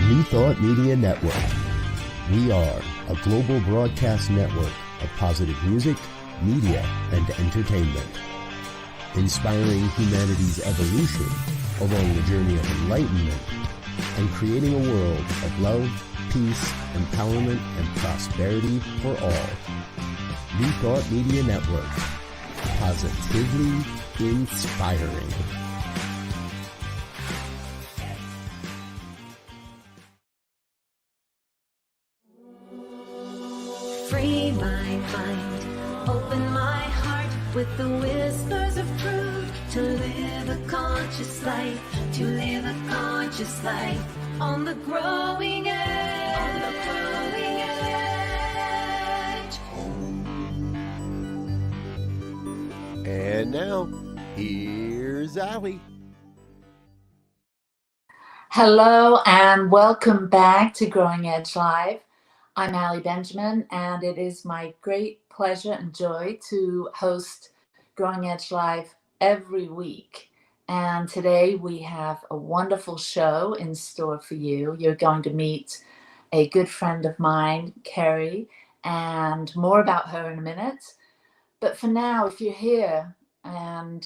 New Thought Media Network. We are a global broadcast network of positive music, media, and entertainment, inspiring humanity's evolution along the journey of enlightenment and creating a world of love, peace, empowerment, and prosperity for all. New Thought Media Network. Positively inspiring. Free my mind, open my heart with the whispers of truth, to live a conscious life, to live a conscious life on the growing edge, on the growing edge. And now, here's Allie. Hello and welcome back to Growing Edge Live. I'm Allie Benjamin, and it is my great pleasure and joy to host Growing Edge Live every week. And today we have a wonderful show in store for you. You're going to meet a good friend of mine, Carrie, and more about her in a minute. But for now, if you're here and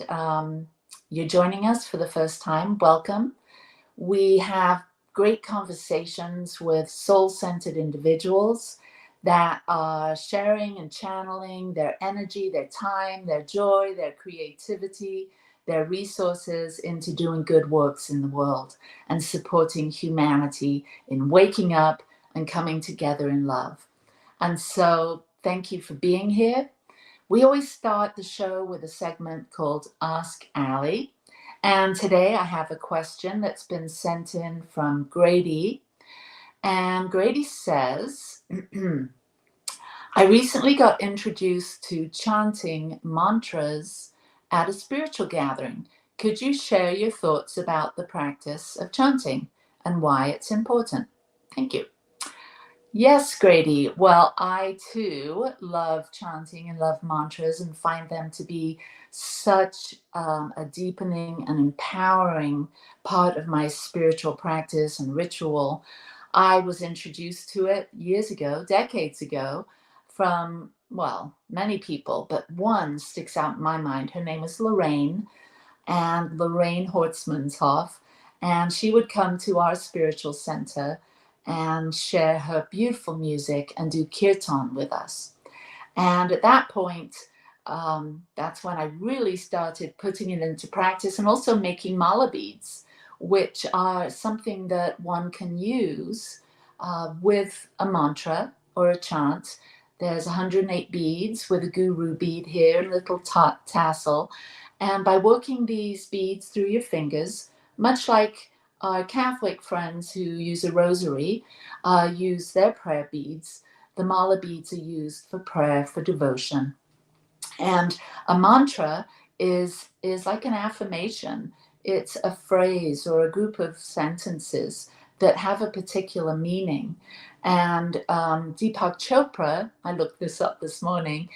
you're joining us for the first time, welcome. We have great conversations with soul-centered individuals that are sharing and channeling their energy, their time, their joy, their creativity, their resources into doing good works in the world and supporting humanity in waking up and coming together in love. And so thank you for being here. We always start the show with a segment called Ask Allie. And today I have a question that's been sent in from Grady. And Grady says, I recently got introduced to chanting mantras at a spiritual gathering. Could you share your thoughts about the practice of chanting and why it's important? Thank you. Yes, Grady. Well, I too love chanting and love mantras and find them to be such a deepening and empowering part of my spiritual practice and ritual. I was introduced to it years ago, decades ago, from, well, many people, but one sticks out in my mind. Her name is Lorraine, and Lorraine Hortzmanshoff, and she would come to our spiritual center and share her beautiful music and do kirtan with us. And at that point, that's when I really started putting it into practice and also making mala beads, which are something that one can use with a mantra or a chant. There's 108 beads with a guru bead here, a little tassel. And by working these beads through your fingers, much like our Catholic friends who use a rosary use their prayer beads, the mala beads are used for prayer, for devotion. And a mantra is like an affirmation. It's a phrase or a group of sentences that have a particular meaning. And Deepak Chopra, I looked this up this morning,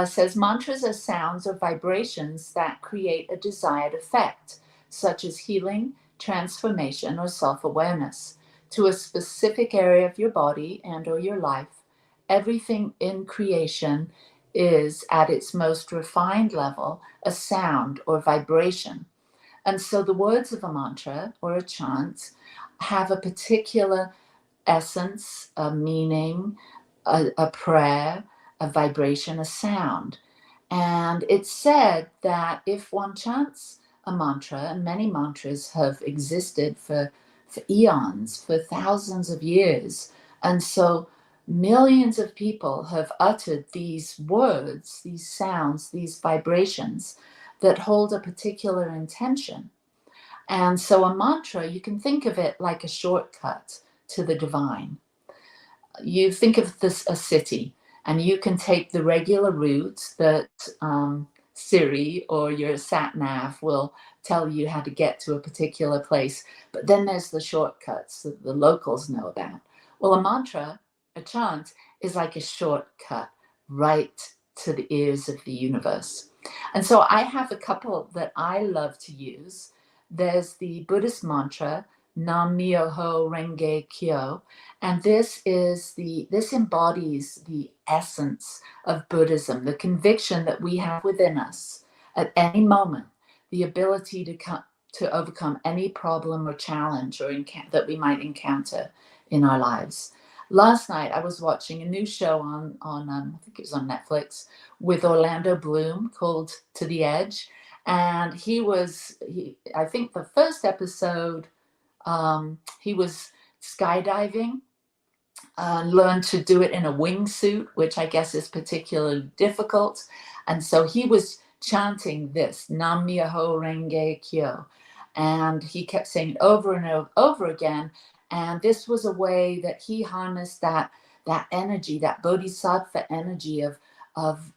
says mantras are sounds or vibrations that create a desired effect, such as healing, transformation, or self-awareness to a specific area of your body and or your life. Everything in creation is at its most refined level a sound or vibration. And so the words of a mantra or a chant have a particular essence, a meaning, a prayer, a vibration, a sound. And it's said that if one chants a mantra, and many mantras have existed for eons, for thousands of years, and so millions of people have uttered these words, these sounds, these vibrations that hold a particular intention. And so a mantra, you can think of it like a shortcut to the divine. You think of this a city, and you can take the regular route that Siri or your sat nav will tell you how to get to a particular place. But then there's the shortcuts that the locals know about. Well, a mantra, a chant, is like a shortcut right to the ears of the universe. And so I have a couple that I love to use. There's the Buddhist mantra, Nam Myoho Renge Kyo. And this embodies the essence of Buddhism, the conviction that we have within us at any moment, the ability to overcome any problem or challenge that we might encounter in our lives. Last night, I was watching a new show on I think it was on Netflix, with Orlando Bloom called To the Edge. And I think the first episode, he was skydiving and learned to do it in a wingsuit, which I guess is particularly difficult. And so he was chanting this, Nam Myoho Renge Kyo. And he kept saying it over and over again. And this was a way that he harnessed that energy, that bodhisattva energy of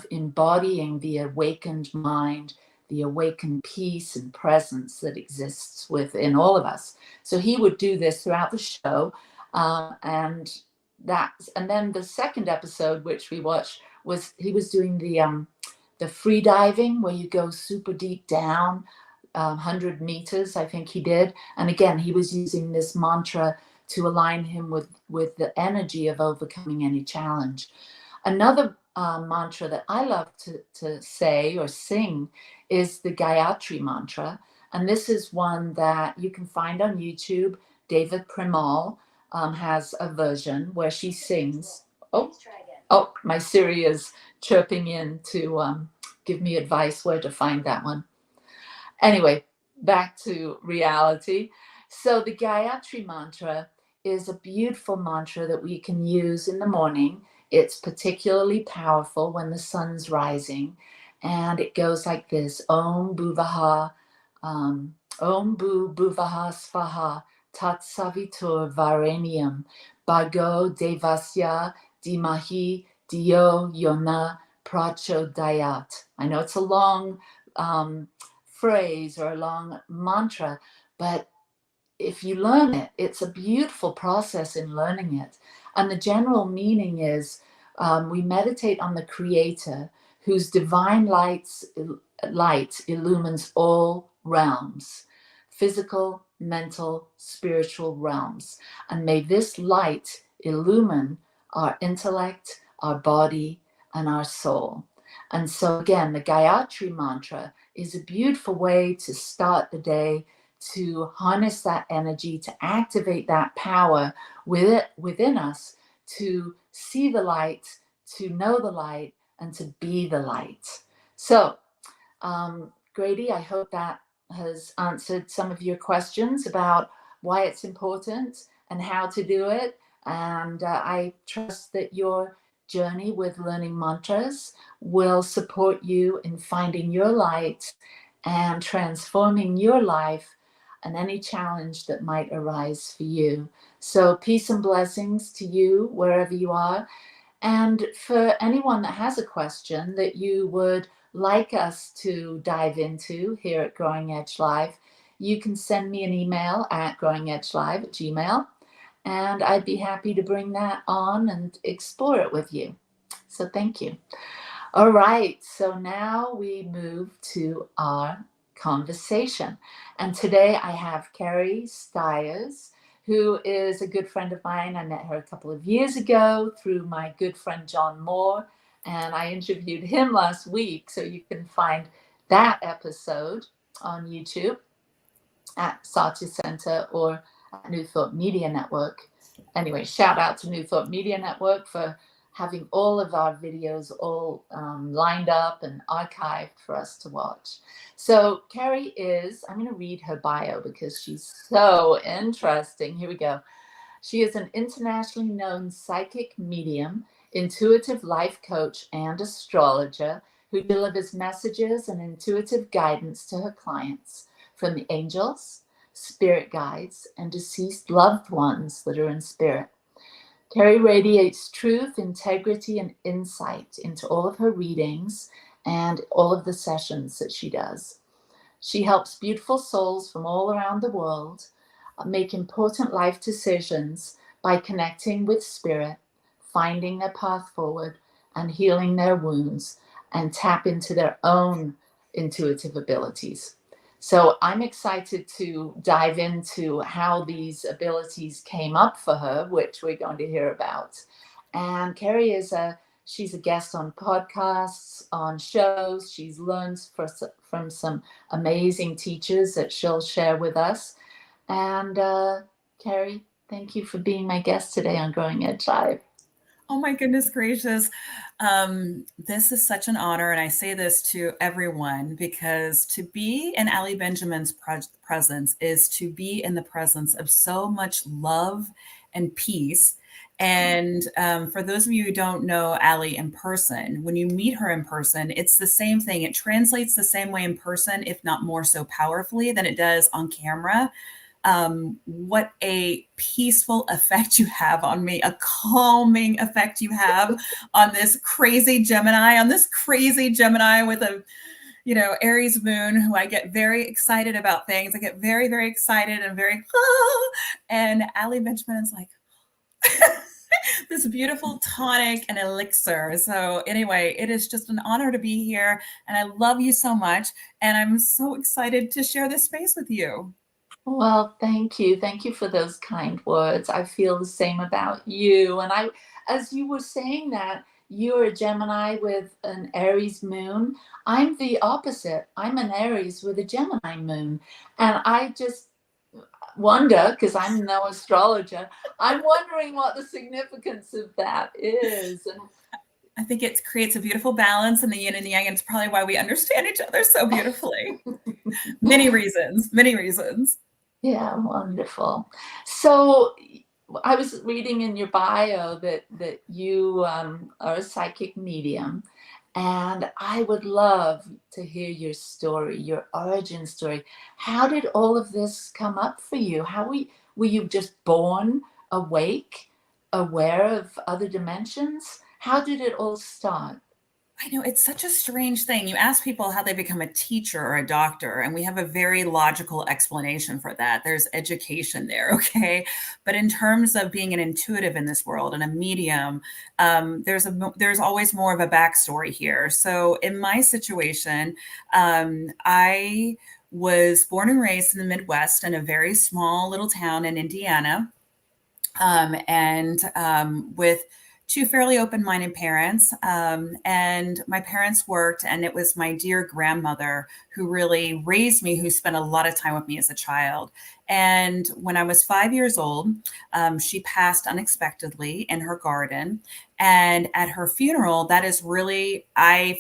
embodying the awakened mind, the awakened peace and presence that exists within all of us. So he would do this throughout the show. And then the second episode, which we watched, he was doing the free diving, where you go super deep down, 100 meters, I think he did. And again, he was using this mantra to align him with the energy of overcoming any challenge. Another mantra that I love to say or sing is the Gayatri mantra. And this is one that you can find on YouTube. David Primal has a version where she sings. Oh, my Siri is chirping in to give me advice where to find that one. Anyway, back to reality. So the Gayatri mantra is a beautiful mantra that we can use in the morning. It's particularly powerful when the sun's rising. And it goes like this: Om Bhuvaha, Om Bhuvaha Svaha, Tat Savitur Varenium, Bhargo Devasya Dimahi Dio Yona Prachodayat. I know it's a long phrase or a long mantra, but if you learn it, it's a beautiful process in learning it. And the general meaning is we meditate on the Creator, whose divine light illumines all realms, physical, mental, spiritual realms. And may this light illumine our intellect, our body, and our soul. And so again, the Gayatri mantra is a beautiful way to start the day, to harness that energy, to activate that power within us, to see the light, to know the light, and to be the light. So, Grady, I hope that has answered some of your questions about why it's important and how to do it. And I trust that your journey with learning mantras will support you in finding your light and transforming your life and any challenge that might arise for you. So peace and blessings to you wherever you are. And for anyone that has a question that you would like us to dive into here at Growing Edge Live, you can send me an email at growingedgelive@gmail.com. And I'd be happy to bring that on and explore it with you. So thank you. All right, so now we move to our conversation. And today I have Carrie Stiers, who is a good friend of mine. I met her a couple of years ago through my good friend John Moore, and I interviewed him last week. So you can find that episode on YouTube at thesatyacenter or at New Thought Media Network. Anyway, shout out to New Thought Media Network for having all of our videos all lined up and archived for us to watch. So Carrie I'm going to read her bio because she's so interesting. Here we go. She is an internationally known psychic medium, intuitive life coach, and astrologer who delivers messages and intuitive guidance to her clients from the angels, spirit guides, and deceased loved ones that are in spirit. Carrie radiates truth, integrity, and insight into all of her readings and all of the sessions that she does. She helps beautiful souls from all around the world make important life decisions by connecting with spirit, finding their path forward, and healing their wounds, and tap into their own intuitive abilities. So I'm excited to dive into how these abilities came up for her, which we're going to hear about. And Carrie she's a guest on podcasts, on shows. She's learned from some amazing teachers that she'll share with us. And Carrie, thank you for being my guest today on Growing Edge Live. Oh my goodness gracious. This is such an honor. And I say this to everyone because to be in Allie Benjamin's presence is to be in the presence of so much love and peace. And for those of you who don't know Allie in person, when you meet her in person, it's the same thing. It translates the same way in person, if not more so powerfully than it does on camera. What a peaceful effect you have on me, a calming effect you have on this crazy Gemini with a, Aries moon, who I get very excited about things. I get very, very excited and and Allie Benjamin is like this beautiful tonic and elixir. So anyway, it is just an honor to be here, and I love you so much. And I'm so excited to share this space with you. Well, thank you. Thank you for those kind words. I feel the same about you. And as you were saying that, you're a Gemini with an Aries moon. I'm the opposite. I'm an Aries with a Gemini moon. And I just wonder, because I'm no astrologer, I'm wondering what the significance of that is. And I think it creates a beautiful balance in the yin and the yang, and it's probably why we understand each other so beautifully. Many reasons. Yeah, wonderful. So I was reading in your bio that you are a psychic medium, and I would love to hear your story, your origin story. How did all of this come up for you? Were you just born awake, aware of other dimensions? How did it all start? I know, it's such a strange thing. You ask people how they become a teacher or a doctor, and we have a very logical explanation for that. There's education there, okay? But in terms of being an intuitive in this world and a medium, there's always more of a backstory here. So in my situation, I was born and raised in the Midwest in a very small little town in Indiana, with two fairly open-minded parents. And my parents worked, and it was my dear grandmother who really raised me, who spent a lot of time with me as a child. And when I was 5 years old, she passed unexpectedly in her garden. And at her funeral, that is really,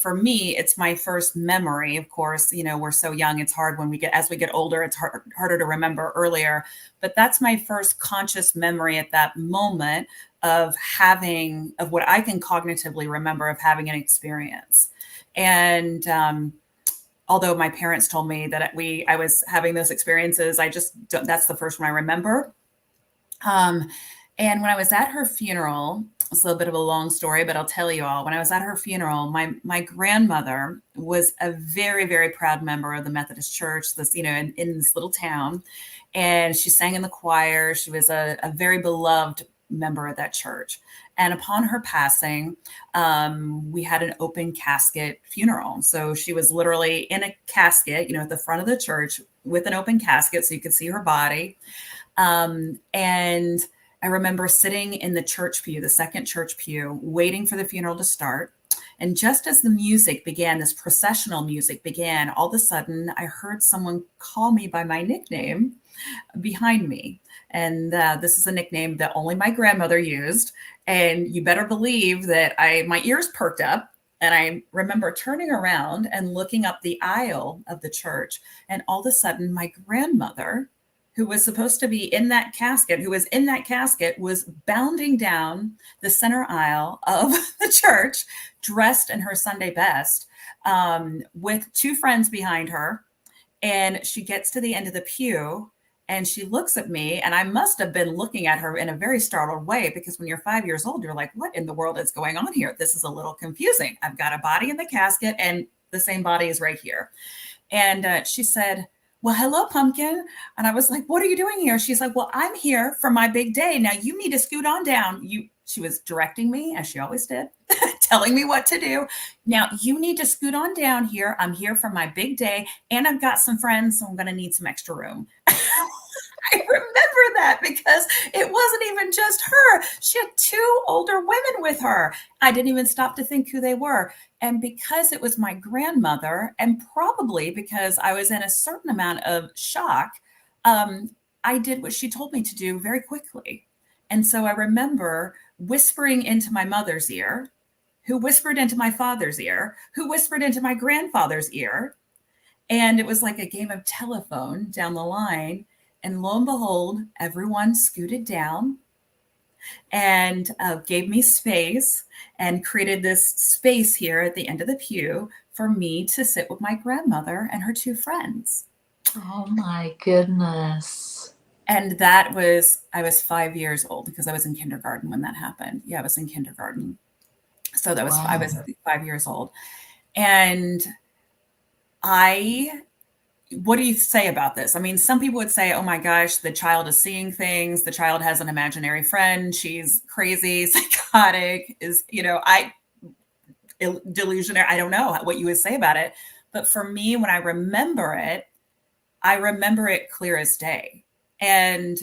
for me, it's my first memory. Of course, we're so young. It's hard as we get older, it's harder to remember earlier. But that's my first conscious memory at that moment of what I can cognitively remember of having an experience. And although my parents told me that I was having those experiences, that's the first one I remember. And when I was at her funeral, it's a little bit of a long story, but I'll tell you all. When I was at her funeral, my grandmother was a very, very proud member of the Methodist Church, in this little town. And she sang in the choir. She was a very beloved member of that church. And upon her passing, we had an open casket funeral. So she was literally in a casket, at the front of the church with an open casket so you could see her body. And I remember sitting in the church pew, the second church pew, waiting for the funeral to start. And just as the music began, this processional music began, all of a sudden I heard someone call me by my nickname behind me. And this is a nickname that only my grandmother used. And you better believe that my ears perked up. And I remember turning around and looking up the aisle of the church. And all of a sudden, my grandmother, who was supposed to be in that casket, was bounding down the center aisle of the church, dressed in her Sunday best, with two friends behind her. And she gets to the end of the pew, and she looks at me, and I must have been looking at her in a very startled way, because when you're 5 years old, you're like, what in the world is going on here? This is a little confusing. I've got a body in the casket, and the same body is right here. And she said, well, hello, pumpkin. And I was like, what are you doing here? She's like, well, I'm here for my big day. Now you need to scoot on down. She was directing me, as she always did, telling me what to do. Now you need to scoot on down here. I'm here for my big day and I've got some friends, so I'm going to need some extra room. I remember that because it wasn't even just her. She had two older women with her. I didn't even stop to think who they were. And because it was my grandmother, and probably because I was in a certain amount of shock, I did what she told me to do very quickly. And so I remember whispering into my mother's ear, who whispered into my father's ear, who whispered into my grandfather's ear. And it was like a game of telephone down the line. And lo and behold, everyone scooted down and gave me space and created this space here at the end of the pew for me to sit with my grandmother and her two friends. Oh my goodness. And I was 5 years old because I was in kindergarten when that happened. Yeah, I was in kindergarten. So I was 5 years old. And what do you say about this? I mean, some people would say, oh my gosh, the child is seeing things. The child has an imaginary friend. She's crazy, psychotic, delusionary. I don't know what you would say about it. But for me, when I remember it clear as day. And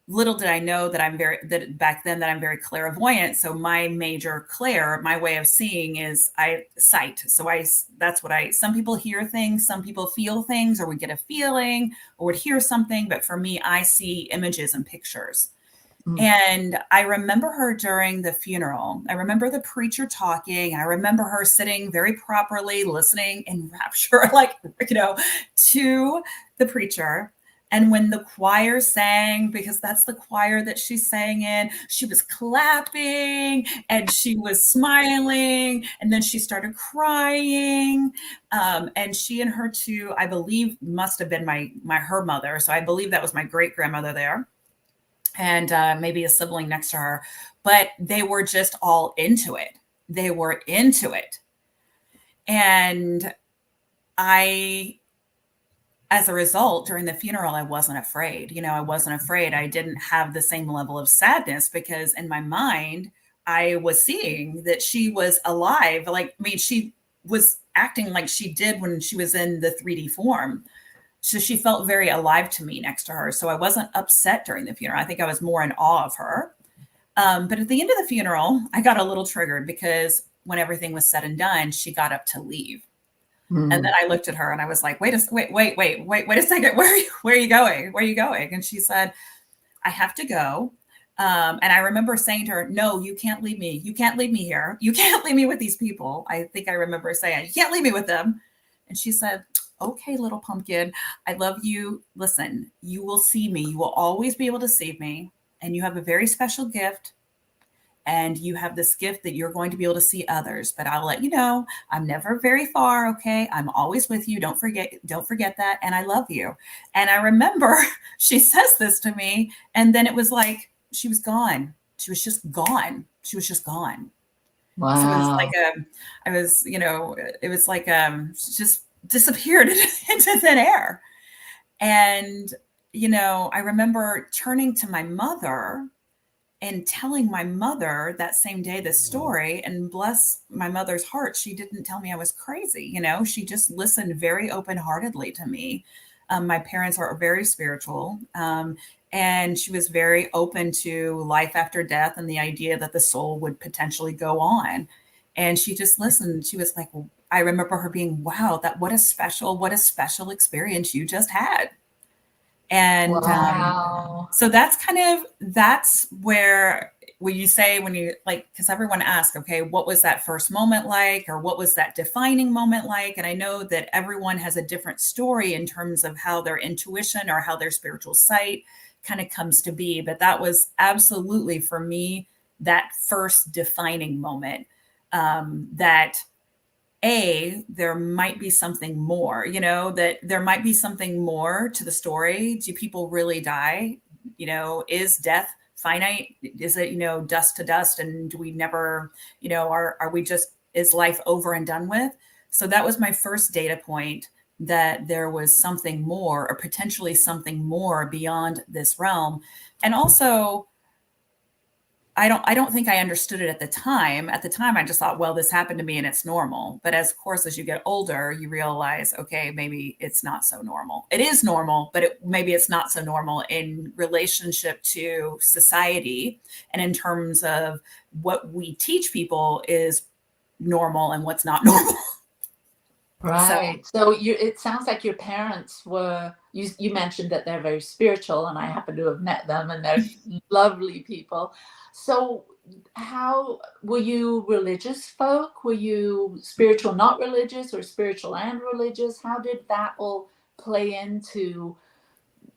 little did I know that back then I'm very clairvoyant. So my major my way of seeing is sight. So some people hear things, some people feel things, or would get a feeling or would hear something. But for me, I see images and pictures. And I remember her during the funeral. I remember the preacher talking. I remember her sitting very properly, listening in rapture, to the preacher. And when the choir sang, because that's the choir that she sang in, she was clapping and she was smiling. And then she started crying. And she and her two, I believe, must have been her mother. So I believe that was my great grandmother there. And maybe a sibling next to her. But they were just all into it. They were into it. And as a result, during the funeral, I wasn't afraid. I wasn't afraid. I didn't have the same level of sadness because in my mind, I was seeing that she was alive. She was acting like she did when she was in the 3D form. So she felt very alive to me next to her. So I wasn't upset during the funeral. I think I was more in awe of her. But at the end of the funeral, I got a little triggered because when everything was said and done, she got up to leave. And then I looked at her and I was like, wait a second. Where are you going? Where are you going? And she said, I have to go. And I remember saying to her, no, you can't leave me. You can't leave me here. You can't leave me with these people. I think I remember saying, you can't leave me with them. And she said, okay, little pumpkin, I love you. Listen, you will see me. You will always be able to see me. And you have a very special gift. And you have this gift that you're going to be able to see others. But I'll let you know, I'm never very far. Okay. I'm always with you. Don't forget that. And I love you. And I remember she says this to me. And then it was like, she was gone. She was just gone. She was just gone. Wow. So it was like, she just disappeared into thin air. And, I remember turning to my mother and telling my mother that same day this story, and bless my mother's heart, she didn't tell me I was crazy. She just listened very open-heartedly to me. My parents are very spiritual, and she was very open to life after death and the idea that the soul would potentially go on. And she just listened. She was like, I remember her being, wow, what a special experience you just had. And wow. So that's where because everyone asks, okay, what was that first moment like? Or what was that defining moment like? And I know that everyone has a different story in terms of how their intuition or how their spiritual sight kind of comes to be. But that was absolutely for me, that first defining moment, that there might be something more, that there might be something more to the story. Do people really die? Is death finite? Is it, dust to dust? And do we never, are we just, is life over and done with? So that was my first data point, that there was something more, or potentially something more beyond this realm. And also, I don't think I understood it at the time. At the time, I just thought, well, this happened to me and it's normal. But as, of course, as you get older, you realize, okay, maybe it's not so normal. It is normal, but maybe it's not so normal in relationship to society and in terms of what we teach people is normal and what's not normal. So Right. So it sounds like your parents were, you mentioned that they're very spiritual, and I happen to have met them, and they're lovely people. So how were you religious folk? Were you spiritual, not religious, or spiritual and religious? How did that all play into,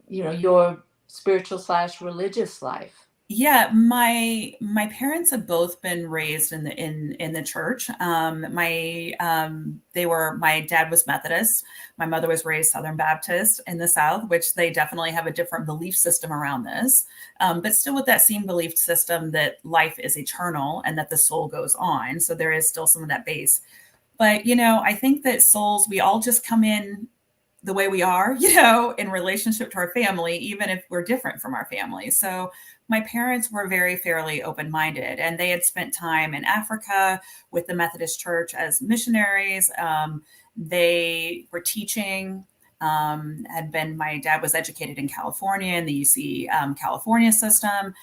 your spiritual slash religious life? yeah, my parents have both been raised in the church. My dad was Methodist, my mother was raised Southern Baptist in the South, which they definitely have a different belief system around this, but still with that same belief system that life is eternal and that the soul goes on. So there is still some of that base. But I think that souls, we all just come in the way we are, in relationship to our family, even if we're different from our family. So my parents were very fairly open-minded, and they had spent time in Africa with the Methodist Church as missionaries. They were teaching, my dad was educated in California in the UC California system.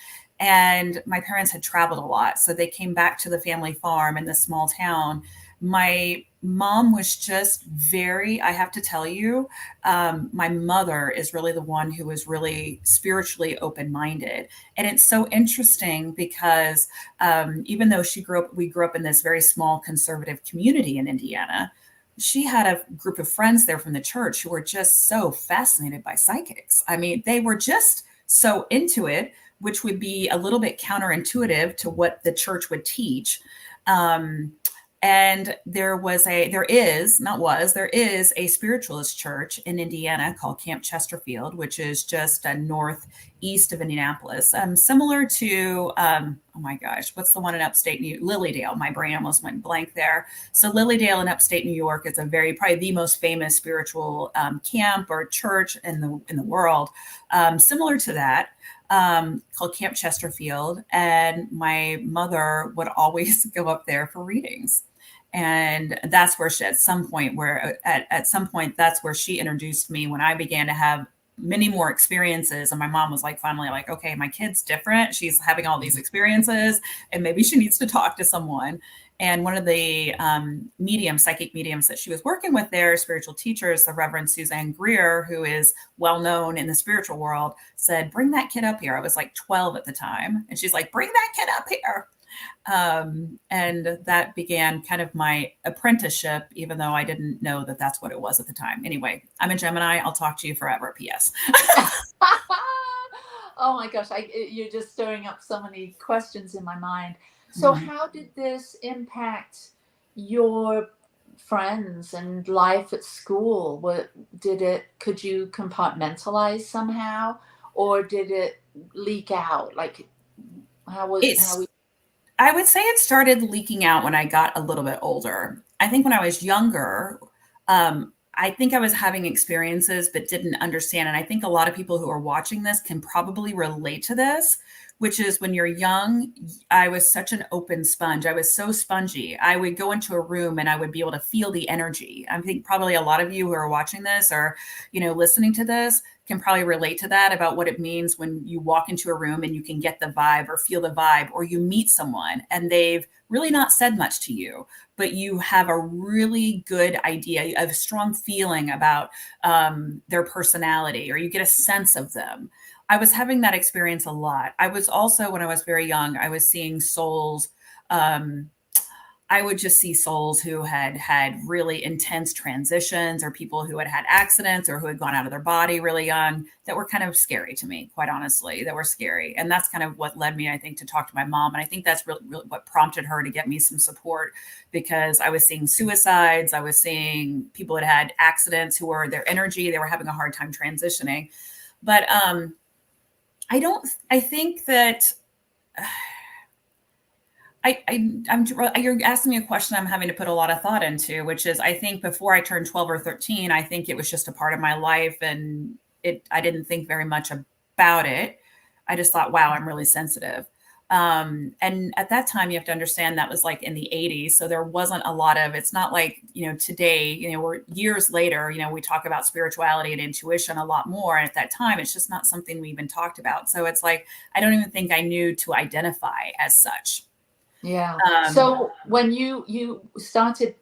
And my parents had traveled a lot. So they came back to the family farm in this small town. My mom was just I have to tell you, my mother is really the one who was really spiritually open-minded. And it's so interesting because even though we grew up in this very small conservative community in Indiana, she had a group of friends there from the church who were just so fascinated by psychics. I mean, they were just so into it, which would be a little bit counterintuitive to what the church would teach. And there is a spiritualist church in Indiana called Camp Chesterfield, which is just northeast of Indianapolis, similar to, oh my gosh, what's the one in upstate Lilydale? My brain almost went blank there. So Lilydale in upstate New York is probably the most famous spiritual camp or church in the world, similar to that. Called Camp Chesterfield, and my mother would always go up there for readings. And that's where at some point that's where she introduced me when I began to have many more experiences. And my mom was finally like, okay, my kid's different. She's having all these experiences and maybe she needs to talk to someone. And one of the psychic mediums that she was working with there, spiritual teachers, the Reverend Suzanne Greer, who is well known in the spiritual world, said, bring that kid up here. I was 12 at the time. And she's like, bring that kid up here. And that began kind of my apprenticeship, even though I didn't know that that's what it was at the time. Anyway, I'm a Gemini. I'll talk to you forever. P.S. Oh my gosh, you're just stirring up so many questions in my mind. So how did this impact your friends and life at school? Could you compartmentalize somehow, or did it leak out? I would say it started leaking out when I got a little bit older. I think when I was younger, I think I was having experiences but didn't understand. And I think a lot of people who are watching this can probably relate to this, which is when you're young, I was such an open sponge. I was so spongy. I would go into a room and I would be able to feel the energy. I think probably a lot of you who are watching this or, listening to this can probably relate to that, about what it means when you walk into a room and you can get the vibe or feel the vibe, or you meet someone and they've really not said much to you, but you have a really good idea, you have a strong feeling about their personality, or you get a sense of them. I was having that experience a lot. I was also, when I was very young, I was seeing souls. I would just see souls who had really intense transitions, or people who had had accidents, or who had gone out of their body really young, that were kind of scary to me, quite honestly, that were scary. And that's kind of what led me, I think, to talk to my mom. And I think that's really what prompted her to get me some support, because I was seeing suicides. I was seeing people that had accidents who were their energy. They were having a hard time transitioning. But I think that you're asking me a question I'm having to put a lot of thought into, which is, I think before I turned 12 or 13, I think it was just a part of my life, and I didn't think very much about it. I just thought, wow, I'm really sensitive. And at that time, you have to understand that was like in the 80s. So there wasn't a lot of, it's not like, today, we're years later, we talk about spirituality and intuition a lot more. And at that time, it's just not something we even talked about. So it's like, I don't even think I knew to identify as such. Yeah. So when you started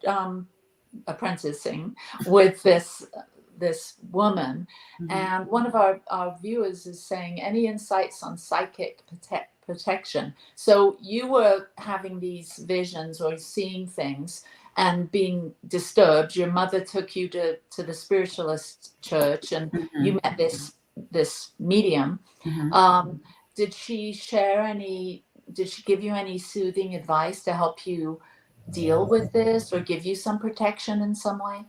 apprenticing with this woman, and one of our viewers is saying, any insights on psychic protection? So you were having these visions or seeing things and being disturbed. Your mother took you to the spiritualist church, and you met this medium. Did she give you any soothing advice to help you deal with this or give you some protection in some way?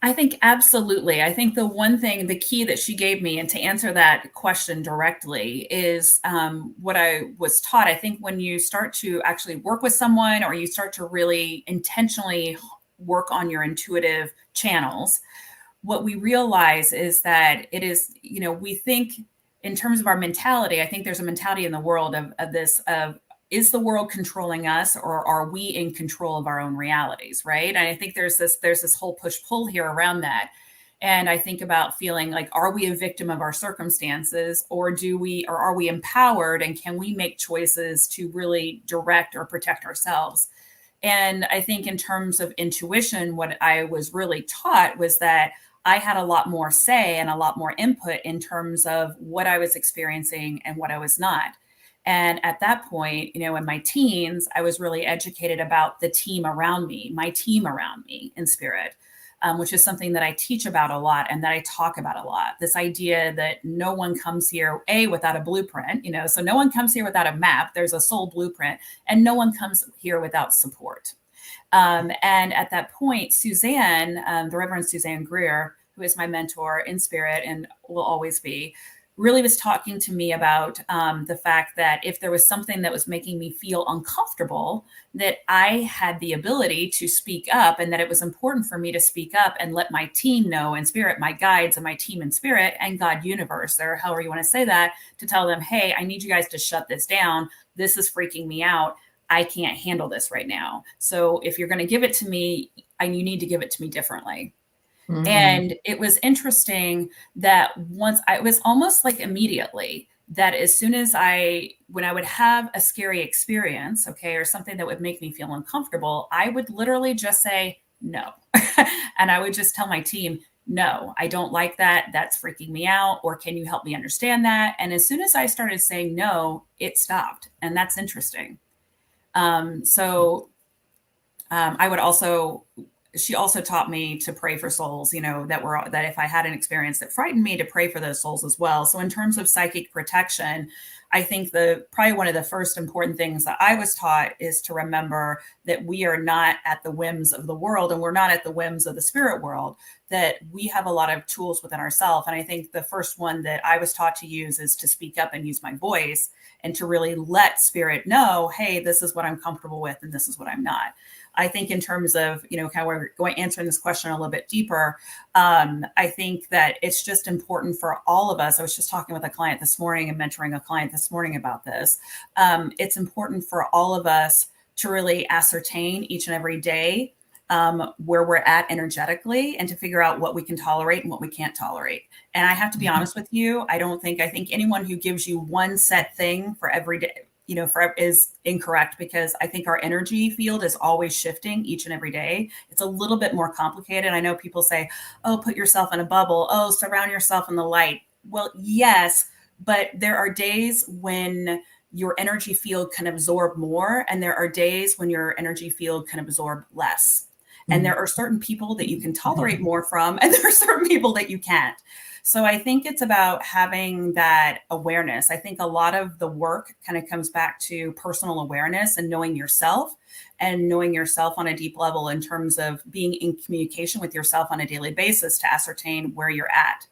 I think absolutely. I think the key that she gave me, and to answer that question directly, is what I was taught. I think when you start to actually work with someone, or you start to really intentionally work on your intuitive channels, what we realize is that it is, we think in terms of our mentality. I think there's a mentality in the world of is the world controlling us, or are we in control of our own realities, right? And I think there's this whole push-pull here around that. And I think about feeling like, are we a victim of our circumstances, or are we empowered, and can we make choices to really direct or protect ourselves? And I think in terms of intuition, what I was really taught was that I had a lot more say and a lot more input in terms of what I was experiencing and what I was not. And at that point, in my teens, I was really educated about the team around me, my team around me in spirit, which is something that I teach about a lot and that I talk about a lot. This idea that no one comes here, without a blueprint, so no one comes here without a map. There's a soul blueprint, and no one comes here without support. And at that point, Suzanne, the Reverend Suzanne Greer, who is my mentor in spirit and will always be, really was talking to me about the fact that if there was something that was making me feel uncomfortable, that I had the ability to speak up, and that it was important for me to speak up and let my team know in spirit, my guides and my team in spirit, and God universe, or however you want to say that, to tell them, hey, I need you guys to shut this down. This is freaking me out. I can't handle this right now. So if you're going to give it to me, you need to give it to me differently. Mm-hmm. And it was interesting that it was almost like immediately that as soon as when I would have a scary experience, or something that would make me feel uncomfortable, I would literally just say no. And I would just tell my team, no, I don't like that. That's freaking me out. Or can you help me understand that? And as soon as I started saying no, it stopped. And that's interesting. She also taught me to pray for souls, that if I had an experience that frightened me, to pray for those souls as well. So in terms of psychic protection, I think probably one of the first important things that I was taught is to remember that we are not at the whims of the world, and we're not at the whims of the spirit world, that we have a lot of tools within ourselves. And I think the first one that I was taught to use is to speak up and use my voice, and to really let spirit know, hey, this is what I'm comfortable with, and this is what I'm not. I think in terms of, kind of answering this question a little bit deeper, I think that it's just important for all of us. I was just talking with a client this morning and mentoring a client this morning about this. It's important for all of us to really ascertain each and every day where we're at energetically, and to figure out what we can tolerate and what we can't tolerate. And I have to be honest with you, I think anyone who gives you one set thing for every day, is incorrect, because I think our energy field is always shifting each and every day. It's a little bit more complicated. I know people say, oh, put yourself in a bubble. Oh, surround yourself in the light. Well, yes, but there are days when your energy field can absorb more, and there are days when your energy field can absorb less. And there are certain people that you can tolerate more from, and there are certain people that you can't. So I think it's about having that awareness. I think a lot of the work kind of comes back to personal awareness and knowing yourself on a deep level, in terms of being in communication with yourself on a daily basis to ascertain where you're at.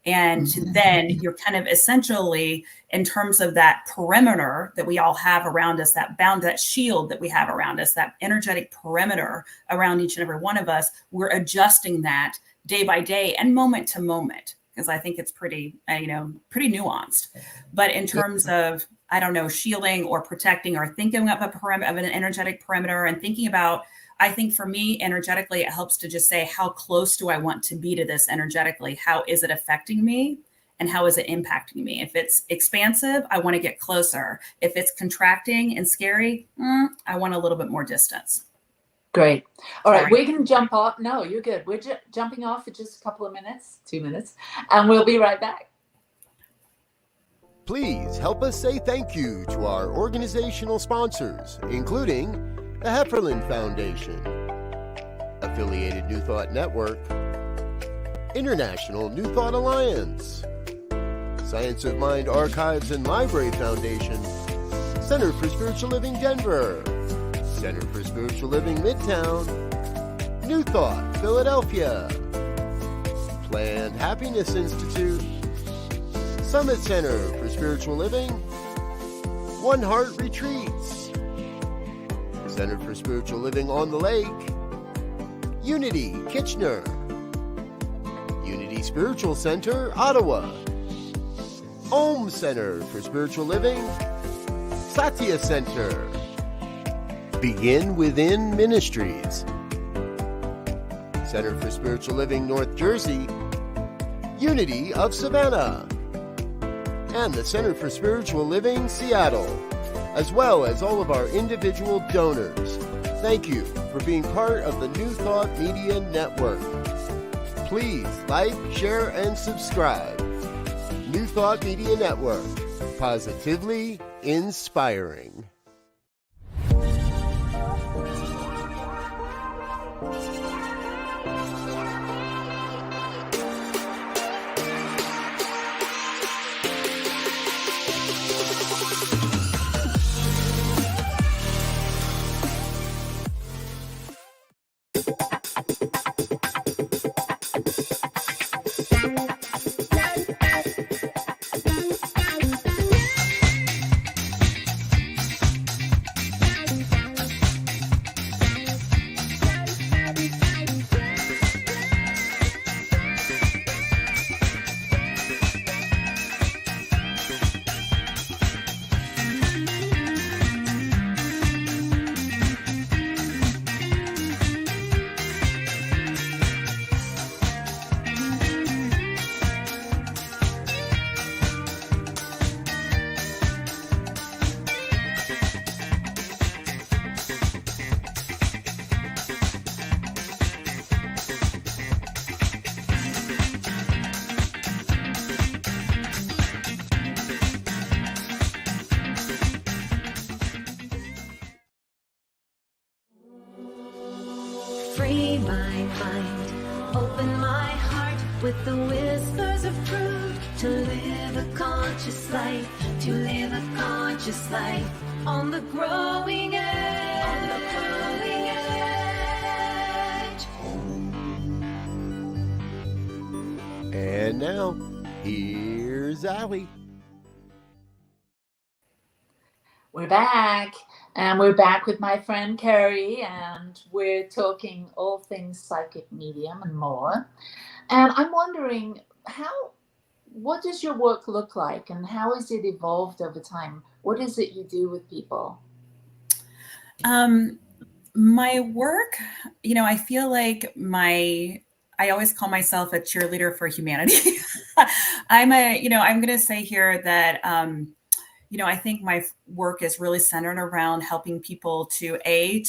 And then you're kind of essentially, in terms of that perimeter that we all have around us, that shield that we have around us, that energetic perimeter around each and every one of us, we're adjusting that day by day and moment to moment. because I think it's pretty, pretty nuanced. But in terms of, I don't know, shielding or protecting or thinking of an energetic perimeter and thinking about, I think for me, energetically, it helps to just say, how close do I want to be to this energetically? How is it affecting me? And how is it impacting me? If it's expansive, I want to get closer. If it's contracting and scary, I want a little bit more distance. Great. All right, Sorry. we can jump off. No, you're good. We're jumping off for just a couple of minutes, 2 minutes, and we'll be right back. Please help us say thank you to our organizational sponsors, including the Hefferland Foundation, Affiliated New Thought Network, International New Thought Alliance, Science of Mind Archives and Library Foundation, Center for Spiritual Living Denver, Center for Spiritual Living Midtown, New Thought Philadelphia, Planned Happiness Institute, Summit Center for Spiritual Living, One Heart Retreats, Center for Spiritual Living on the Lake, Unity Kitchener, Unity Spiritual Center Ottawa, Om Center for Spiritual Living, thesatyacenter, Begin Within Ministries, Center for Spiritual Living North Jersey, Unity of Savannah, and the Center for Spiritual Living Seattle, as well as all of our individual donors. Thank you for being part of the New Thought Media Network. Please like, share, and subscribe. New Thought Media Network, positively inspiring. Free my mind, open my heart with the whispers of truth. To live a conscious life, to live a conscious life on the growing edge. On the growing edge. And now, here's Allie. We're back, and we're back with my friend Carrie, and we're talking all things psychic medium and more. And I'm wondering, what does your work look like, and how has it evolved over time? What is it you do with people? My work, I feel like I always call myself a cheerleader for humanity. I'm going to say here that, I think my work is really centered around helping people to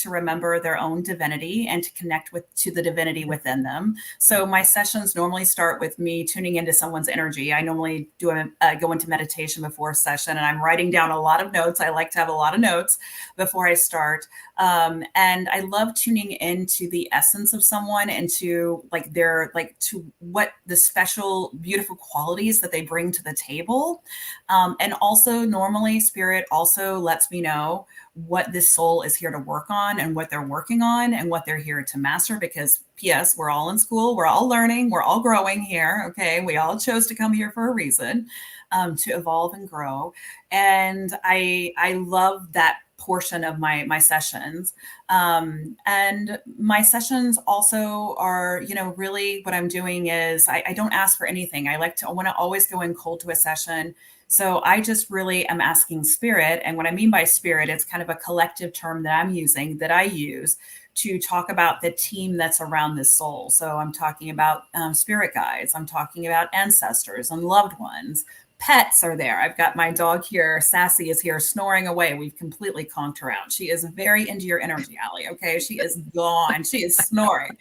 remember their own divinity and to connect to the divinity within them. So my sessions normally start with me tuning into someone's energy. I normally go into meditation before a session, and I'm writing down a lot of notes. I like to have a lot of notes before I start. And I love tuning into the essence of someone and to to what the special, beautiful qualities that they bring to the table. And also normally spirit also lets me know what this soul is here to work on and what they're working on and what they're here to master, because P.S., we're all in school, we're all learning, we're all growing here. Okay. We all chose to come here for a reason, to evolve and grow. And I love that portion of my sessions. And my sessions also are, really what I'm doing is I don't ask for anything. I want to always go in cold to a session. So I just really am asking spirit. And what I mean by spirit, it's kind of a collective term that I'm using, that I use to talk about the team that's around this soul. So I'm talking about spirit guides. I'm talking about ancestors and loved ones. Pets are there. I've got my dog here. Sassy is here snoring away. We've completely conked her out. She is very into your energy, Allie. Okay. She is gone. She is snoring,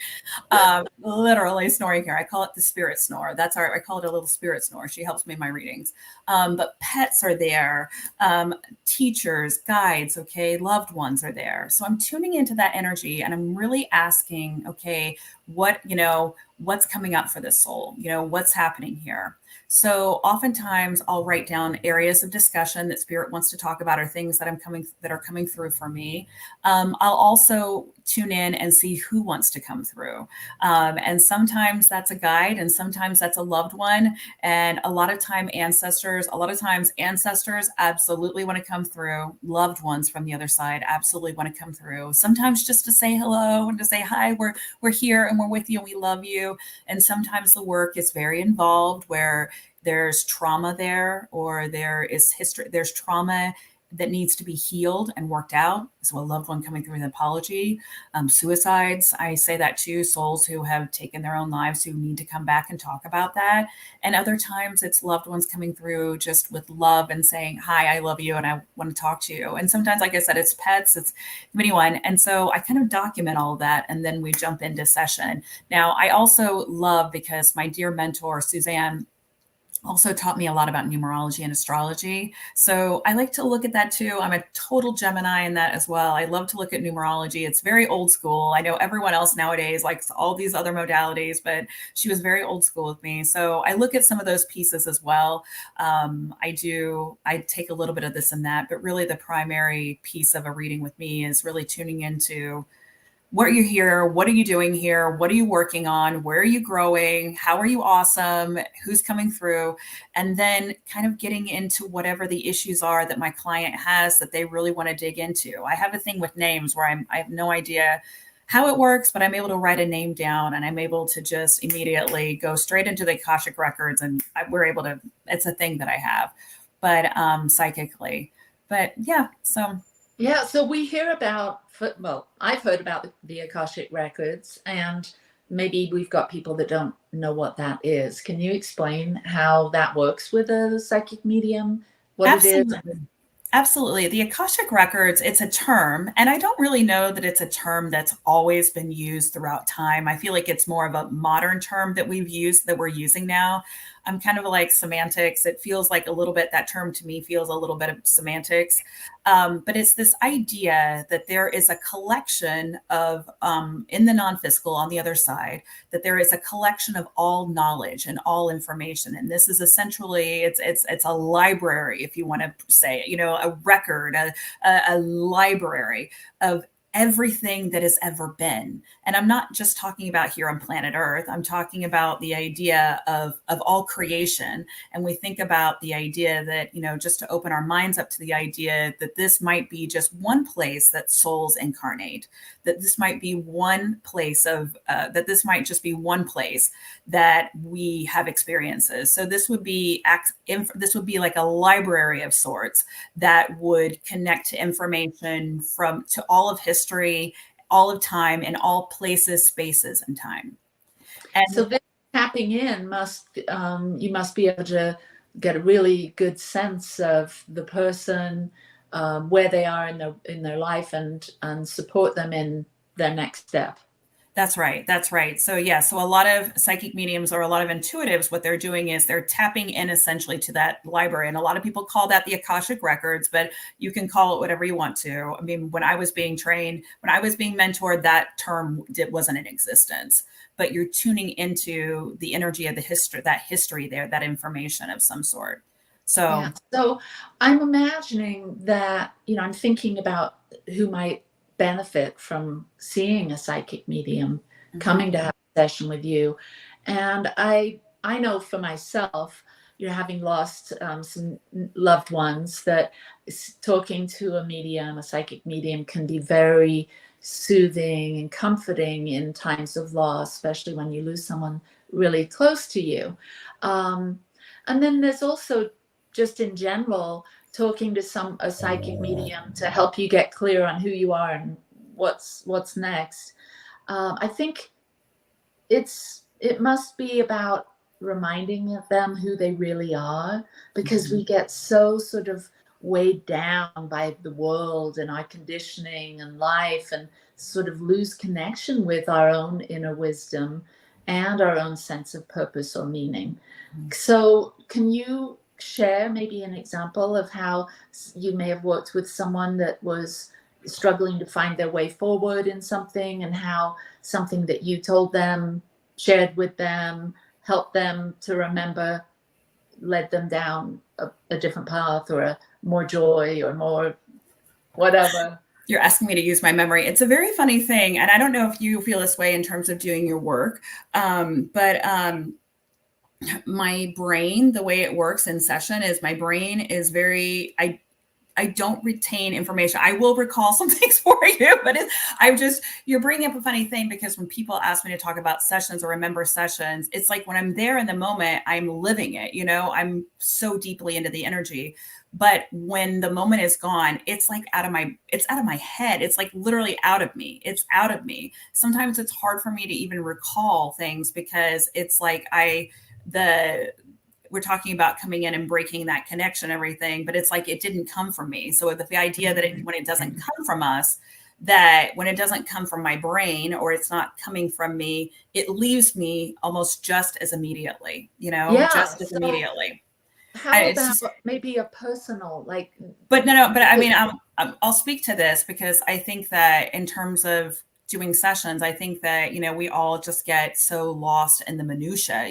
literally snoring here. I call it the spirit snore. I call it a little spirit snore. She helps me in my readings. But pets are there. Teachers, guides, okay. Loved ones are there. So I'm tuning into that energy and I'm really asking, okay, what's coming up for this soul? What's happening here? So oftentimes I'll write down areas of discussion that spirit wants to talk about or things that are coming through for me. I'll also tune in and see who wants to come through. And sometimes that's a guide and sometimes that's a loved one. And a lot of times ancestors absolutely want to come through. Loved ones from the other side absolutely want to come through. Sometimes just to say hello and to say, hi, we're here and we're with you and we love you. And sometimes the work is very involved where there's trauma there, or there's trauma that needs to be healed and worked out. So a loved one coming through with an apology, suicides. I say that too, souls who have taken their own lives who need to come back and talk about that. And other times it's loved ones coming through just with love and saying, hi, I love you and I want to talk to you. And sometimes, like I said, it's pets, it's anyone. And so I kind of document all of that and then we jump into session. Now, I also love, because my dear mentor, Suzanne, also taught me a lot about numerology and astrology. So I like to look at that too. I'm a total Gemini in that as well. I love to look at numerology. It's very old school. I know everyone else nowadays likes all these other modalities, but she was very old school with me. So I look at some of those pieces as well. I take a little bit of this and that, but really the primary piece of a reading with me is really tuning into what are you here? What are you doing here? What are you working on? Where are you growing? How are you awesome? Who's coming through? And then kind of getting into whatever the issues are that my client has that they really want to dig into. I have a thing with names where I have no idea how it works, but I'm able to write a name down and I'm able to just immediately go straight into the Akashic records and it's a thing that I have, but psychically. But yeah, so. Yeah, so we hear about, I've heard about the Akashic records, and maybe we've got people that don't know what that is. Can you explain how that works with a psychic medium? What Absolutely. it is? Absolutely. The Akashic records, it's a term, and I don't really know that it's a term that's always been used throughout time. I feel like it's more of a modern term that we're using now. I'm kind of like semantics. It feels like a little bit, that term to me feels a little bit of semantics. But it's this idea that there is a collection of, in the non-physical on the other side, that there is a collection of all knowledge and all information. And this is essentially, it's a library, if you want to say, a record, a library of everything that has ever been. And I'm not just talking about here on planet Earth. I'm talking about the idea of all creation. And we think about the idea that, just to open our minds up to the idea that this might be just one place that souls incarnate, that this might be one place that this might just be one place that we have experiences. So this would be like a library of sorts that would connect to information to all of history, all of time, in all places, spaces, and time. And so this tapping in you must be able to get a really good sense of the person, where they are in their life, and support them in their next step. That's right. That's right. So yeah, so a lot of psychic mediums or a lot of intuitives, what they're doing is they're tapping in essentially to that library. And a lot of people call that the Akashic records, but you can call it whatever you want to. I mean, when I was being trained, when I was being mentored, that term wasn't in existence, but you're tuning into the energy of that history there, that information of some sort. So, yeah. So I'm imagining that, I'm thinking about who might benefit from seeing a psychic medium coming to have a session with you. And I know for myself, having lost some loved ones, that talking to a medium, a psychic medium, can be very soothing and comforting in times of loss, especially when you lose someone really close to you. And then there's also, just in general, talking to a psychic medium to help you get clear on who you are and what's next. I think it must be about reminding them who they really are, because we get so sort of weighed down by the world and our conditioning and life, and sort of lose connection with our own inner wisdom and our own sense of purpose or meaning. So can you share maybe an example of how you may have worked with someone that was struggling to find their way forward in something, and how something that you told them, shared with them, helped them to remember, led them down a different path, or a more joy, or more whatever? You're asking me to use my memory. It's a very funny thing. And I don't know if you feel this way in terms of doing your work, but my brain, the way it works in session is my brain is very, I don't retain information. I will recall some things for you, but you're bringing up a funny thing, because when people ask me to talk about sessions or remember sessions, it's like when I'm there in the moment, I'm living it, I'm so deeply into the energy. But when the moment is gone, it's like out of my head. It's like literally out of me. It's out of me. Sometimes it's hard for me to even recall things, because it's like we're talking about coming in and breaking that connection, everything, but it's like it didn't come from me. So the idea that when it doesn't come from us, that when it doesn't come from my brain, or it's not coming from me, it leaves me almost just as immediately, just as immediately. How about maybe a personal, like? But no, but I mean, I'll speak to this, because I think that in terms of doing sessions, I think that, we all just get so lost in the minutia,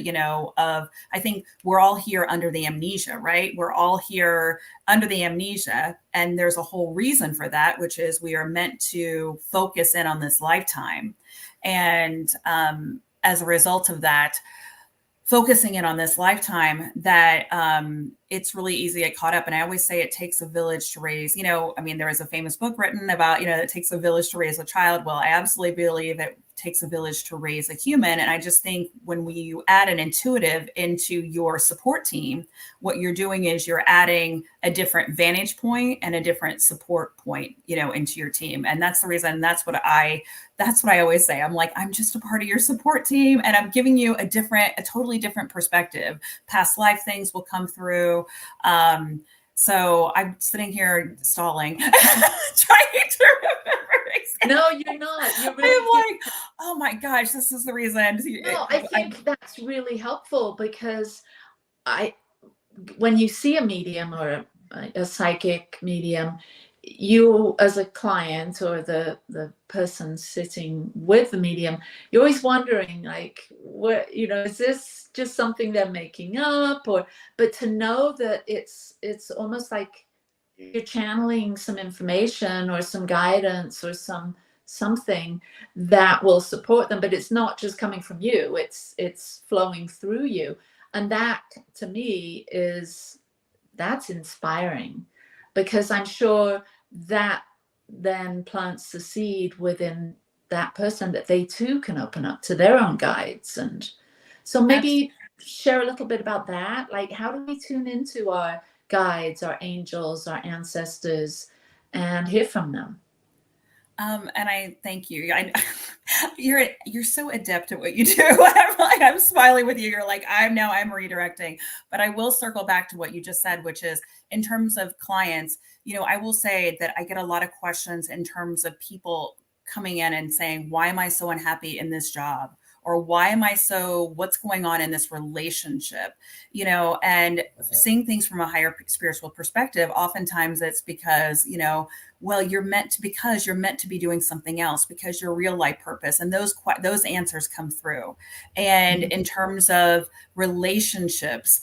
I think we're all here under the amnesia, right? We're all here under the amnesia. And there's a whole reason for that, which is we are meant to focus in on this lifetime. And as a result of that, focusing in on this lifetime, that it's really easy to get caught up. And I always say it takes a village to raise, there was a famous book written about, it takes a village to raise a child. Well, I absolutely believe it takes a village to raise a human. And I just think when you add an intuitive into your support team, what you're doing is you're adding a different vantage point and a different support point, into your team. And that's the reason, that's what I always say. I'm like, I'm just a part of your support team, and I'm giving you a totally different perspective. Past life things will come through. So I'm sitting here stalling, trying to remember exactly. No, you're not. You're really I'm like, oh my gosh, this is the reason. No, I think that's really helpful, because when you see a medium or a psychic medium, you as a client, or the person sitting with the medium, you're always wondering, like, what, is this just something they're making up? But to know that it's almost like you're channeling some information or some guidance or something that will support them, but it's not just coming from you, it's flowing through you. And that, to me, that's inspiring, because I'm sure that then plants the seed within that person, that they too can open up to their own guides. And so maybe share a little bit about that. Like, how do we tune into our guides, our angels, our ancestors, and hear from them? And I thank you. You're so adept at what you do. I'm smiling with you. You're like, I'm redirecting. But I will circle back to what you just said, which is in terms of clients, I will say that I get a lot of questions in terms of people coming in and saying, why am I so unhappy in this job? Or what's going on in this relationship? And seeing things from a higher spiritual perspective, oftentimes it's because, well, you're meant to be doing something else, because your real life purpose, and those answers come through. And in terms of relationships,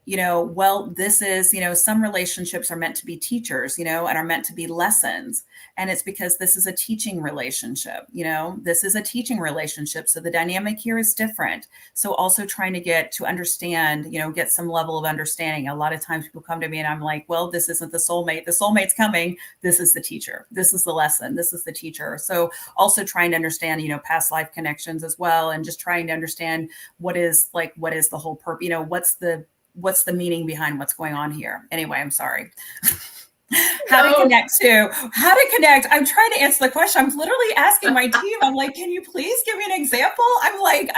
well, this is, some relationships are meant to be teachers, and are meant to be lessons. And it's because this is a teaching relationship, this is a teaching relationship. So the dynamic here is different. So also trying to get to understand, get some level of understanding. A lot of times people come to me and I'm like, well, this isn't the soulmate. The soulmate's coming. This is the teacher. This is the lesson. This is the teacher. So also trying to understand, past life connections as well. And just trying to understand what is the whole purpose, what's the meaning behind what's going on here. Anyway, I'm sorry. How to connect. I'm trying to answer the question. I'm literally asking my team. I'm like, can you please give me an example? I'm like,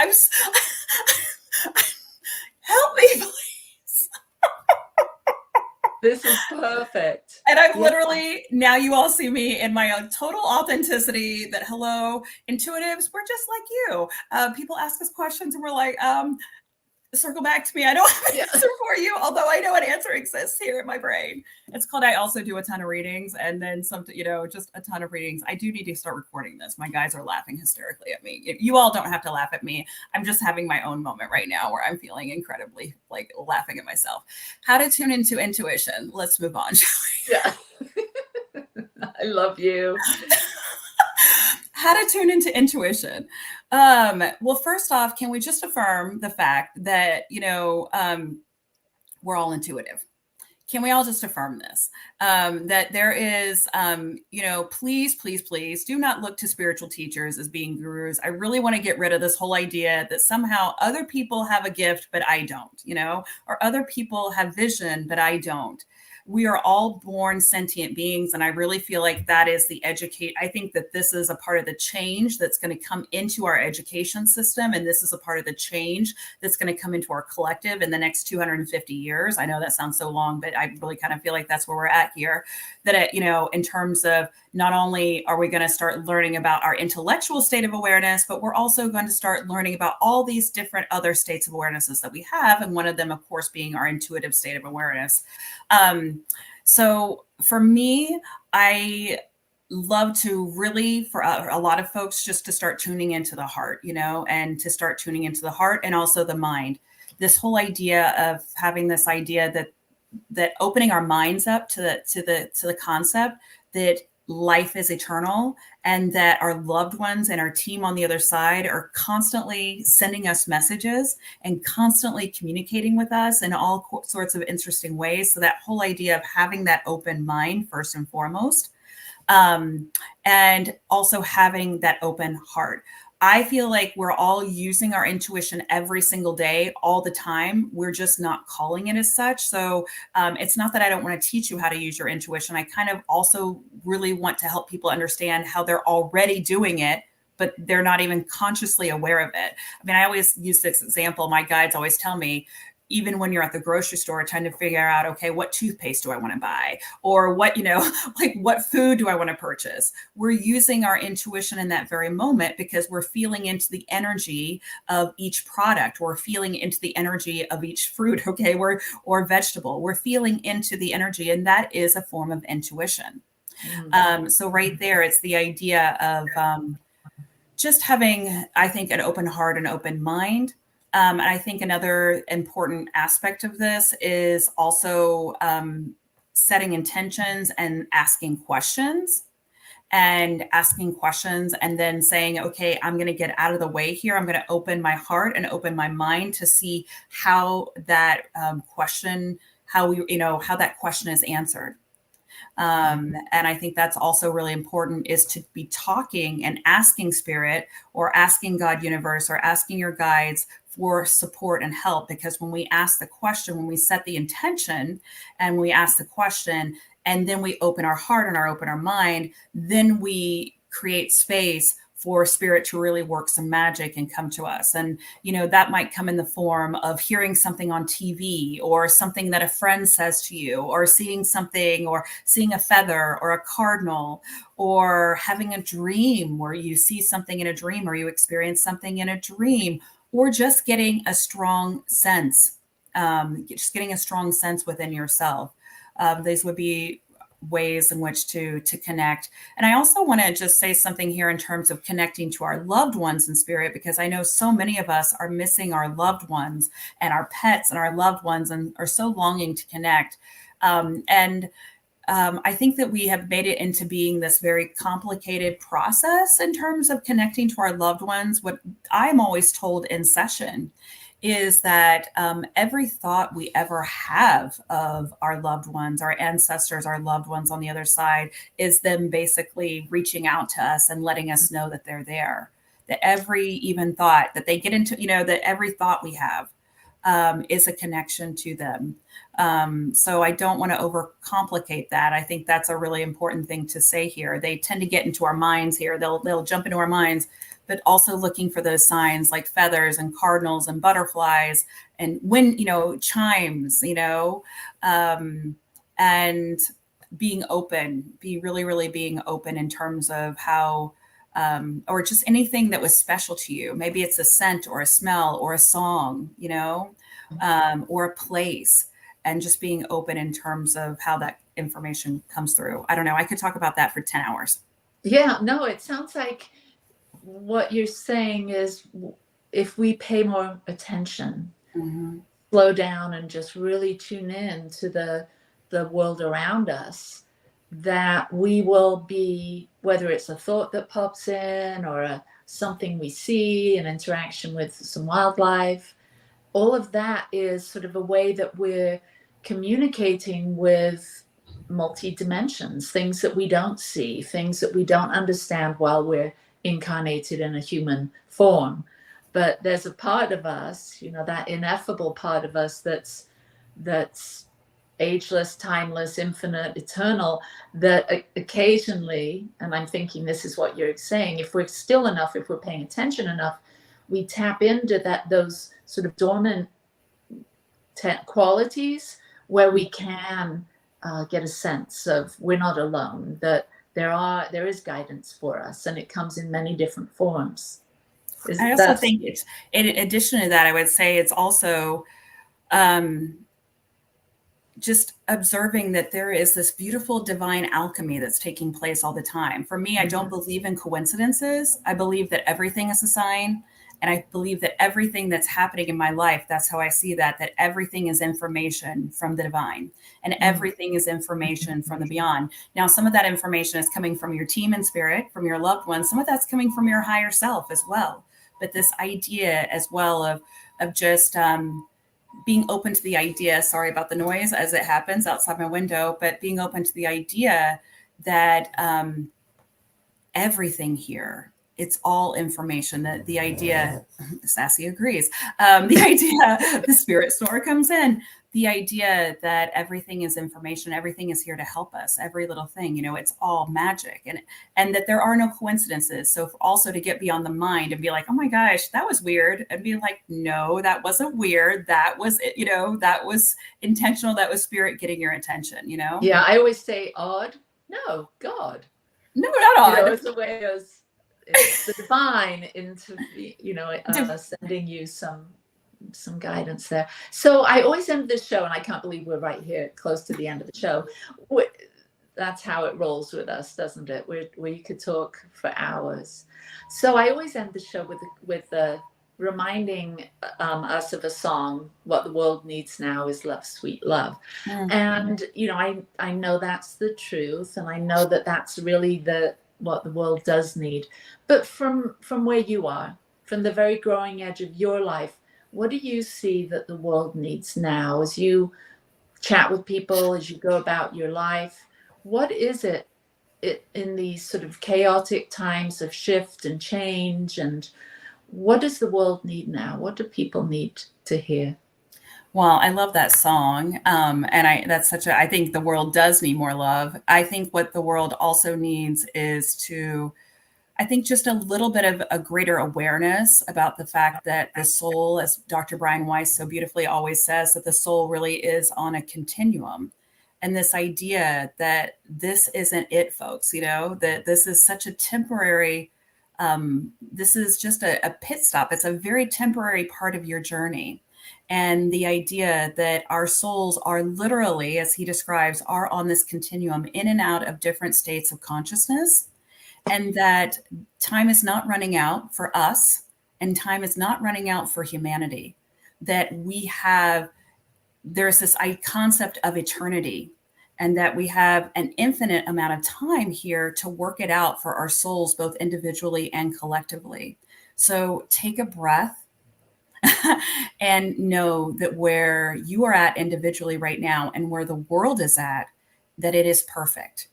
help me, please. This is perfect. And I'm literally, now you all see me in my own total authenticity that, hello, intuitives, we're just like you. People ask us questions and we're like, circle back to me. I don't have an answer for you, although I know an answer exists here in my brain. It's called, I also do a ton of readings, and then something, just a ton of readings. I do need to start recording this. My guys are laughing hysterically at me. You all don't have to laugh at me. I'm just having my own moment right now where I'm feeling incredibly laughing at myself. How to tune into intuition. Let's move on, shall we? Yeah. I love you. How to tune into intuition. Well, first off, can we just affirm the fact that, we're all intuitive? Can we all just affirm this? That there is, please do not look to spiritual teachers as being gurus. I really want to get rid of this whole idea that somehow other people have a gift, but I don't, or other people have vision, but I don't. We are all born sentient beings. And I really feel like that is I think that this is a part of the change that's going to come into our education system. And this is a part of the change that's going to come into our collective in the next 250 years. I know that sounds so long, but I really kind of feel like that's where we're at here. That, in terms of not only are we going to start learning about our intellectual state of awareness, but we're also going to start learning about all these different other states of awarenesses that we have. And one of them, of course, being our intuitive state of awareness. So for me, I love to really, for a lot of folks, just to start tuning into the heart, and to start tuning into the heart and also the mind. This whole idea of having this idea that opening our minds up to the concept that life is eternal and that our loved ones and our team on the other side are constantly sending us messages and constantly communicating with us in all sorts of interesting ways. So that whole idea of having that open mind first and foremost, and also having that open heart. I feel like we're all using our intuition every single day, all the time. We're just not calling it as such. So it's not that I don't want to teach you how to use your intuition. I kind of also really want to help people understand how they're already doing it, but they're not even consciously aware of it. I mean, I always use this example. My guides always tell me, even when you're at the grocery store trying to figure out, okay, what toothpaste do I want to buy? Or what, what food do I want to purchase? We're using our intuition in that very moment because we're feeling into the energy of each product. We're feeling into the energy of each fruit, okay, or vegetable. We're feeling into the energy, and that is a form of intuition. So right there, it's the idea of just having, I think, an open heart and open mind. And I think another important aspect of this is also setting intentions and asking questions and then saying, okay, I'm going to get out of the way here. I'm going to open my heart and open my mind to see how that question, how that question is answered. And I think that's also really important, is to be talking and asking spirit or asking God universe or asking your guides for support and help. Because when we ask the question, when we set the intention and we ask the question, and then we open our heart and open our mind, then we create space for spirit to really work some magic and come to us. And, that might come in the form of hearing something on TV or something that a friend says to you, or seeing something, or seeing a feather or a cardinal, or having a dream where you see something in a dream or you experience something in a dream, or just getting a strong sense, within yourself. These would be ways in which to connect. And I also want to just say something here in terms of connecting to our loved ones in spirit, because I know so many of us are missing our loved ones and our pets and our loved ones and are so longing to connect. I think that we have made it into being this very complicated process in terms of connecting to our loved ones. What I'm always told in session is that every thought we ever have of our loved ones, our ancestors, our loved ones on the other side, is them basically reaching out to us and letting us know that they're there. That every even thought that they get into, that every thought we have is a connection to them. So I don't want to overcomplicate that. I think that's a really important thing to say here. They tend to get into our minds here. They'll jump into our minds, but also looking for those signs like feathers and cardinals and butterflies and wind, chimes, and being open, be really, really being open in terms of how, or just anything that was special to you. Maybe it's a scent or a smell or a song, or a place, and just being open in terms of how that information comes through. I don't know. I could talk about that for 10 hours. Yeah, no, it sounds like what you're saying is if we pay more attention, slow down and just really tune in to the world around us, that we will be, whether it's a thought that pops in or something we see, an interaction with some wildlife, all of that is sort of a way that we're communicating with multi-dimensions, things that we don't see, things that we don't understand while we're incarnated in a human form. But there's a part of us, that ineffable part of us that's ageless, timeless, infinite, eternal, that occasionally, and I'm thinking this is what you're saying, if we're still enough, if we're paying attention enough, we tap into those sort of dormant qualities where we can get a sense of we're not alone, that there is guidance for us, and it comes in many different forms. I also think it's, in addition to that, I would say it's also just observing that there is this beautiful divine alchemy that's taking place all the time. For me, I don't believe in coincidences. I believe that everything is a sign. And I believe that everything that's happening in my life, that's how I see that everything is information from the divine, and everything is information from the beyond. Now, some of that information is coming from your team in spirit, from your loved ones. Some of that's coming from your higher self as well. But this idea as well of just being open to the idea, sorry about the noise as it happens outside my window, but being open to the idea that everything here, it's all information. That the idea, Sassy agrees, the idea, the spirit store comes in, the idea that everything is information, everything is here to help us, every little thing, it's all magic, and that there are no coincidences. So also to get beyond the mind and be like, oh my gosh, that was weird, and be like, no, that wasn't weird. That was, that was intentional. That was spirit getting your attention, Yeah, I always say odd. No, God. No, not odd. It's a way of, it's the divine into, sending you some guidance there. So I always end this show, and I can't believe we're right here close to the end of the show. That's how it rolls with us, doesn't it? We could talk for hours. So I always end the show with reminding us of a song. What the world needs now is love, sweet love. And I know that's the truth, and I know that that's really what the world does need. But from where you are, from the very growing edge of your life, what do you see that the world needs now as you chat with people, as you go about your life? What is it in these sort of chaotic times of shift and change, and what does the world need now? What do people need to hear? Well, I love that song. I think the world does need more love. I think what the world also needs is just a little bit of a greater awareness about the fact that the soul, as Dr. Brian Weiss so beautifully always says, that the soul really is on a continuum. And this idea that this isn't it, folks, that this is such a temporary, this is just a pit stop. It's a very temporary part of your journey. And the idea that our souls are literally, as he describes, are on this continuum in and out of different states of consciousness, and that time is not running out for us, and time is not running out for humanity. That there's this concept of eternity, and that we have an infinite amount of time here to work it out for our souls, both individually and collectively. So take a breath and know that where you are at individually right now and where the world is at, that it is perfect,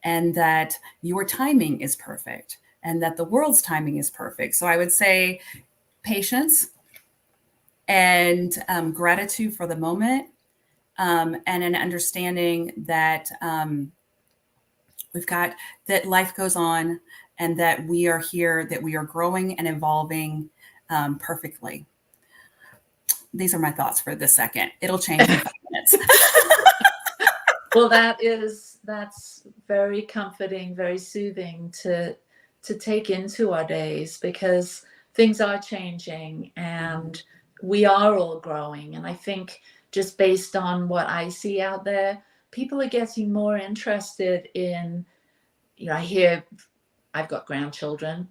and that your timing is perfect, and that the world's timing is perfect. So I would say patience and gratitude for the moment, and an understanding that that life goes on, and that we are here, that we are growing and evolving perfectly. These are my thoughts for this second. It'll change in 5 minutes. Well, that's very comforting, very soothing to take into our days, because things are changing and we are all growing. And I think just based on what I see out there, people are getting more interested in, I've got grandchildren,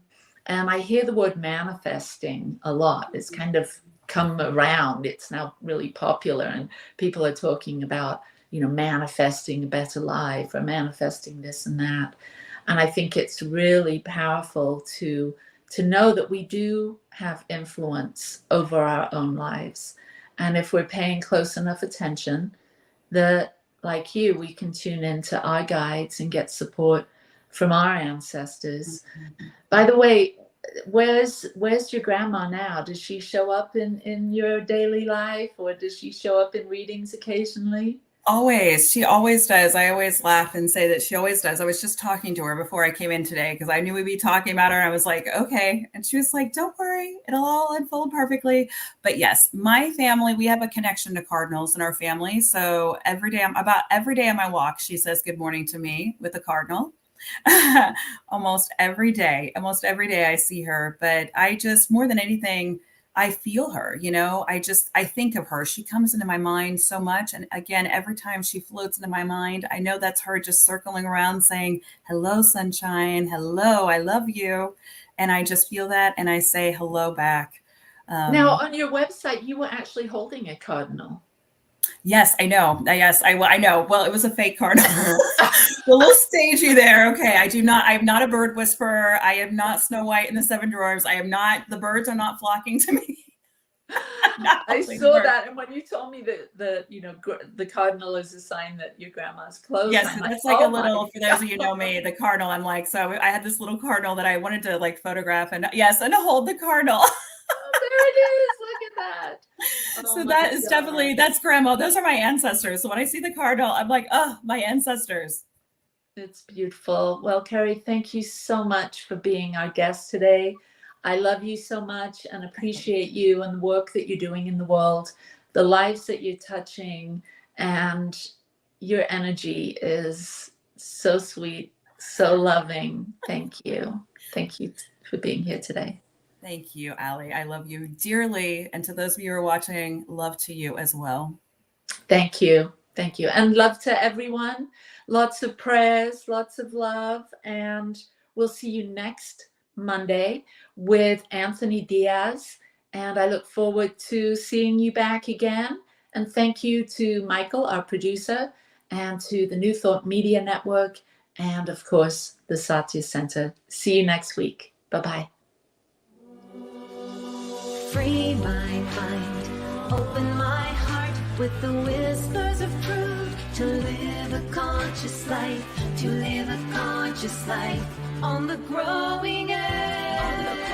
and I hear the word manifesting a lot. It's kind of come around. It's now really popular, and people are talking about, manifesting a better life or manifesting this and that. And I think it's really powerful to know that we do have influence over our own lives. And if we're paying close enough attention, that, like you, we can tune into our guides and get support from our ancestors. Mm-hmm. By the way, where's your grandma now? Does she show up in your daily life, or does she show up in readings occasionally? Always. She always does. I always laugh and say that she always does. I was just talking to her before I came in today because I knew we'd be talking about her. I was like, okay. And she was like, don't worry, it'll all unfold perfectly. But yes, my family, we have a connection to cardinals in our family. So every day on my walk, she says good morning to me with a cardinal. Almost every day I see her. But I just, more than anything, I feel her, I think of her. She comes into my mind so much. And again, every time she floats into my mind, I know that's her just circling around saying, hello, sunshine. Hello, I love you. And I just feel that. And I say hello back. Now, on your website, you were actually holding a cardinal. Yes, I know. Yes, I know. Well, it was a fake cardinal. A little stagey there. Okay. I'm not a bird whisperer. I am not Snow White in the Seven Dwarfs. The birds are not flocking to me. I saw that. And when you told me that the cardinal is a sign that your grandma's close. Yes, that's like a little, for those of you who know me, the cardinal, I'm like, so I had this little cardinal that I wanted to photograph and hold the cardinal. Oh, there it is. Look at that. Oh, so that is definitely, that's grandma. Those are my ancestors. So when I see the cardinal, I'm like, oh, my ancestors. It's beautiful. Well, Carrie, thank you so much for being our guest today. I love you so much and appreciate you and the work that you're doing in the world, the lives that you're touching, and your energy is so sweet, so loving. Thank you. Thank you for being here today. Thank you, Allie. I love you dearly. And to those of you who are watching, love to you as well. Thank you. Thank you. And love to everyone. Lots of prayers, lots of love. And we'll see you next Monday with Anthony Diaz. And I look forward to seeing you back again. And thank you to Michael, our producer, and to the New Thought Media Network, and of course, the thesatyacenter. See you next week. Bye-bye. Free my mind, open my heart with the whispers of truth, to live a conscious life, to live a conscious life on the growing edge.